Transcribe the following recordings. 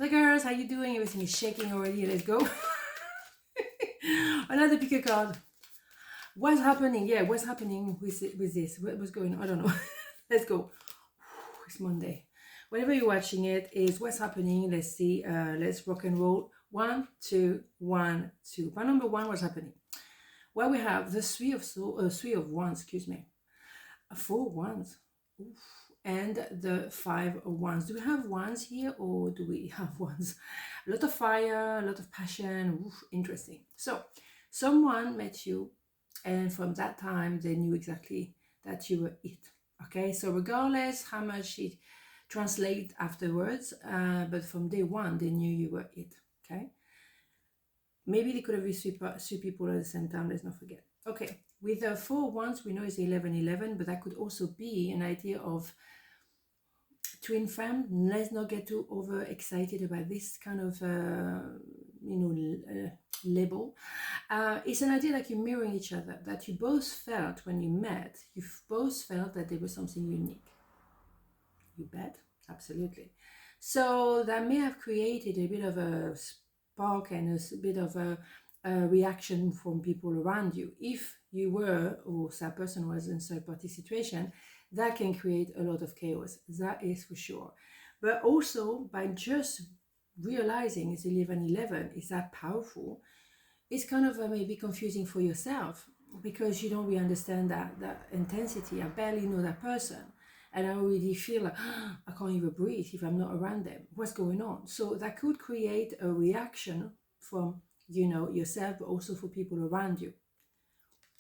Hey girls, how you doing? Everything is shaking already. Let's go. Another pick a card. What's happening? Yeah, what's happening with this? What's going on? I don't know. Let's go. It's Monday. Whenever you're watching it, is what's happening. Let's see. Let's rock and roll. 1, 2, 1, 2. Part number 1. What's happening? Well, we have the three of wands. Excuse me. 4 wands. Oof. And the 5 of wands. Do we have wands here or do we have wands? A lot of fire, a lot of passion. Oof, interesting. So someone met you, and from that time they knew exactly that you were it. Okay, so regardless how much it translates afterwards, but from day one they knew you were it. Okay, maybe they could have been three people at the same time. Let's not forget. Okay, with the 4 wands, we know it's 11-11, but that could also be an idea of twin flame. Let's not get too overexcited about this kind of label. It's an idea like you're mirroring each other, that you both felt when you met, you both felt that there was something unique. You bet, absolutely. So that may have created a bit of a spark and a bit of a reaction from people around you. If you were, or that person was in a third-party situation, that can create a lot of chaos. That is for sure. But also, by just realizing it's 11-11, is that powerful? It's kind of maybe confusing for yourself because you don't really understand that intensity. I barely know that person, and I already feel like I can't even breathe if I'm not around them. What's going on? So that could create a reaction from yourself, but also for people around you.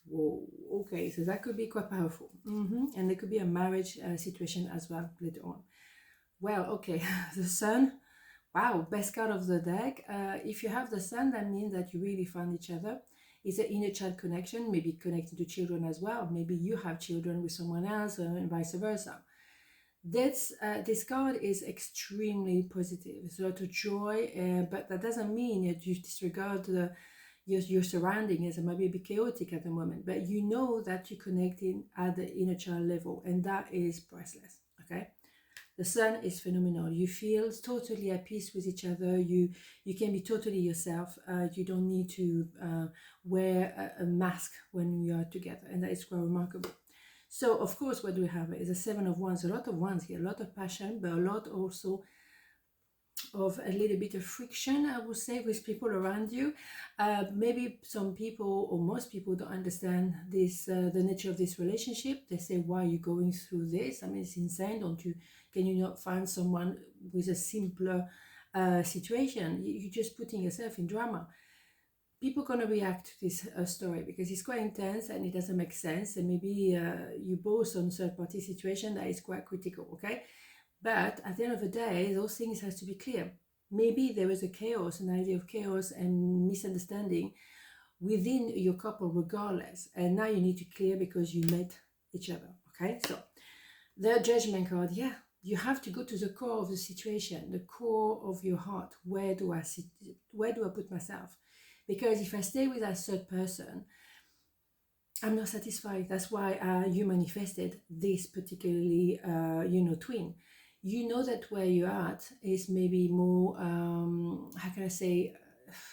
Whoa, okay, so that could be quite powerful. And there could be a marriage situation as well later on. Well, okay, the sun. Wow, best card of the deck. If you have the sun, that means that you really found each other. It's an inner child connection, maybe connected to children as well. Maybe you have children with someone else and vice versa. This card is extremely positive. It's a lot of joy, but that doesn't mean that you disregard your surroundings. It might be a bit chaotic at the moment, but you know that you're connecting at the inner child level, and that is priceless. Okay, the sun is phenomenal. You feel totally at peace with each other. You can be totally yourself. You don't need to wear a mask when you are together, and that is quite remarkable. So of course, what do we have is a 7 of wands. A lot of wands here, a lot of passion, but a lot also of a little bit of friction, I would say, with people around you. Maybe some people or most people don't understand this, the nature of this relationship. They say, why are you going through this? I mean, it's insane. Can you not find someone with a simpler situation? You're just putting yourself in drama. People are going to react to this story because it's quite intense and it doesn't make sense. And maybe you both on third-party situation that is quite critical, okay? But at the end of the day, those things has to be clear. Maybe there is a chaos, an idea of chaos and misunderstanding within your couple regardless. And now you need to clear because you met each other, okay? So the judgment card, yeah, you have to go to the core of the situation, the core of your heart. Where do I sit? Where do I put myself? Because if I stay with that third person, I'm not satisfied. That's why you manifested this particularly, twin. You know that where you're at is maybe more, how can I say,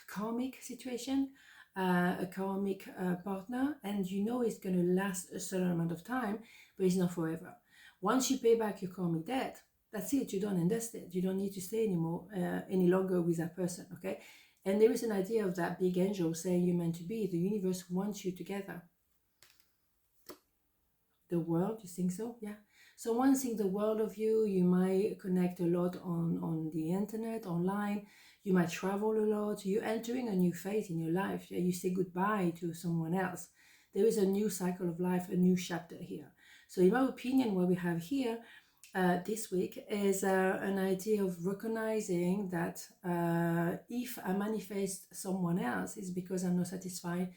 karmic situation, a karmic partner, and you know it's going to last a certain amount of time, but it's not forever. Once you pay back your karmic debt, that's it. You don't invest it. You don't need to stay any longer with that person, okay? And there is an idea of that big angel saying you're meant to be. The universe wants you together. The world, you think so? Yeah. Someone thinks the world of you. You might connect a lot on the internet, online. You might travel a lot. You're entering a new phase in your life. You say goodbye to someone else. There is a new cycle of life, a new chapter here. So in my opinion, what we have here this week is an idea of recognizing that if I manifest someone else, it's because I'm not satisfied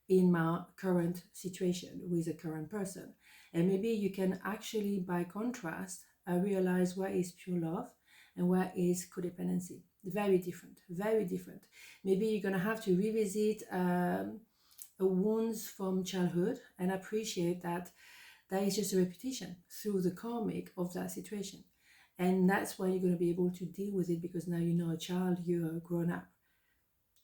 in my current situation with the current person. And maybe you can actually, by contrast, realize what is pure love and what is codependency. Very different, very different. Maybe you're going to have to revisit wounds from childhood and appreciate that is just a repetition through the karmic of that situation. And that's why you're going to be able to deal with it, because now you're not a child, you're a grown up.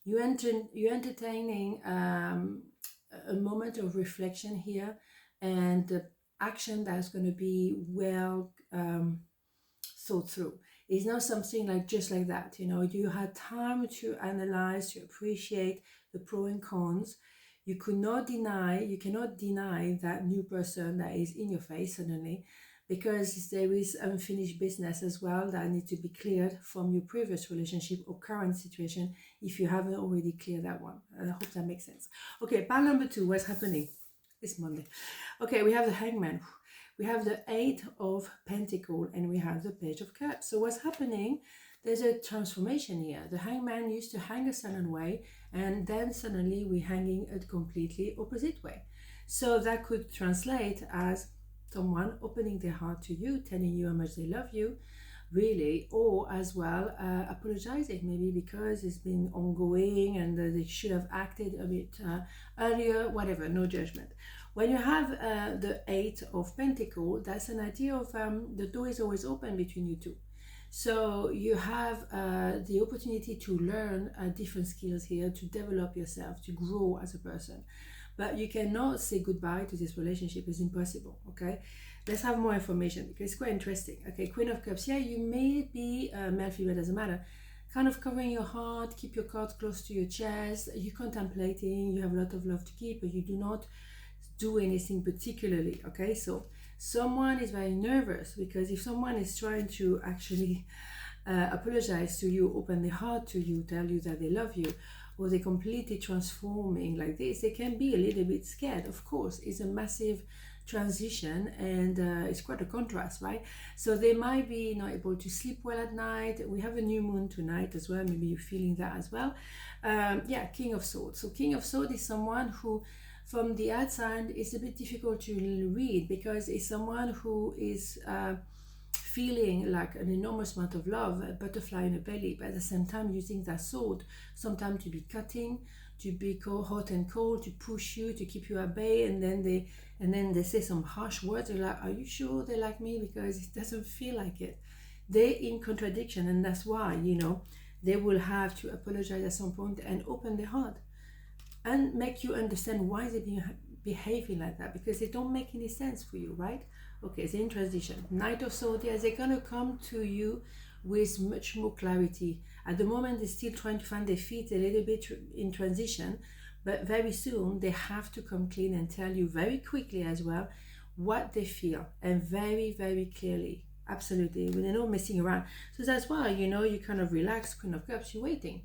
You're entertaining a moment of reflection here, and action that's going to be well thought through. It's not something like just like that. You had time to analyze, to appreciate the pros and cons. You cannot deny that new person that is in your face suddenly, because there is unfinished business as well that needs to be cleared from your previous relationship or current situation if you haven't already cleared that one. I hope that makes sense. Okay, pile number 2, what's happening? It's Monday. Okay, we have the Hangman. We have the 8 of Pentacles, and we have the Page of Cups. So what's happening? There's a transformation here. The Hangman used to hang a certain way, and then suddenly we're hanging a completely opposite way. So that could translate as someone opening their heart to you, telling you how much they love you, really, or as well apologizing, maybe because it's been ongoing and they should have acted a bit earlier, whatever, no judgment. When you have the 8 of Pentacles, that's an idea of the door is always open between you two. So you have the opportunity to learn different skills here, to develop yourself, to grow as a person. But you cannot say goodbye to this relationship. It's impossible, okay? Let's have more information, because it's quite interesting. Okay, Queen of Cups. Yeah, you may be male, female, doesn't matter. Kind of covering your heart, keep your cards close to your chest. You're contemplating, you have a lot of love to keep, but you do not do anything particularly, okay? So someone is very nervous, because if someone is trying to actually apologize to you, open their heart to you, tell you that they love you, or they're completely transforming like this, they can be a little bit scared. Of course, it's a massive transition, and it's quite a contrast, right? So they might be not able to sleep well at night. We have a new moon tonight as well, maybe you're feeling that as well. Yeah, King of Swords. So King of Swords is someone who from the outside is a bit difficult to read, because it's someone who is feeling like an enormous amount of love, a butterfly in the belly, but at the same time using that sword sometimes to be cutting, to be hot and cold, to push you, to keep you at bay, and then they say some harsh words. They're like, are you sure they like me? Because it doesn't feel like it. They're in contradiction, and that's why, they will have to apologize at some point and open their heart and make you understand why they're behaving like that, because they don't make any sense for you, right? Okay, they're in transition. Knight of Swords, yeah, they're gonna come to you with much more clarity. At the moment, they're still trying to find their feet, a little bit in transition, but very soon they have to come clean and tell you very quickly as well what they feel, and very, very clearly. Absolutely, they're not messing around. So that's why, you kind of relax, Queen of Cups, you're waiting.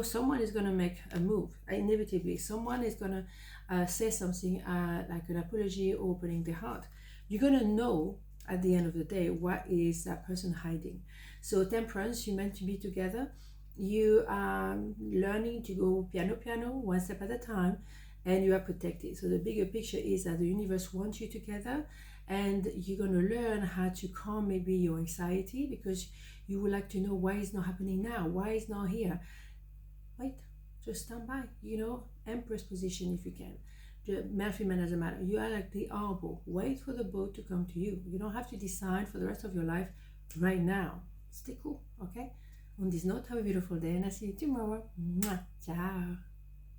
Someone is going to make a move. Inevitably, someone is going to say something like an apology or opening their heart. You're going to know at the end of the day what is that person hiding. So Temperance, you're meant to be together. You are learning to go piano, one step at a time, and you are protected. So the bigger picture is that the universe wants you together, and you're going to learn how to calm maybe your anxiety, because you would like to know why it's not happening now, why it's not here. Wait, just stand by, Empress position if you can. Male, female, doesn't matter. You are like the arbor. Wait for the boat to come to you. You don't have to decide for the rest of your life right now. Stay cool, okay? On this note, have a beautiful day, and I'll see you tomorrow. Mwah. Ciao.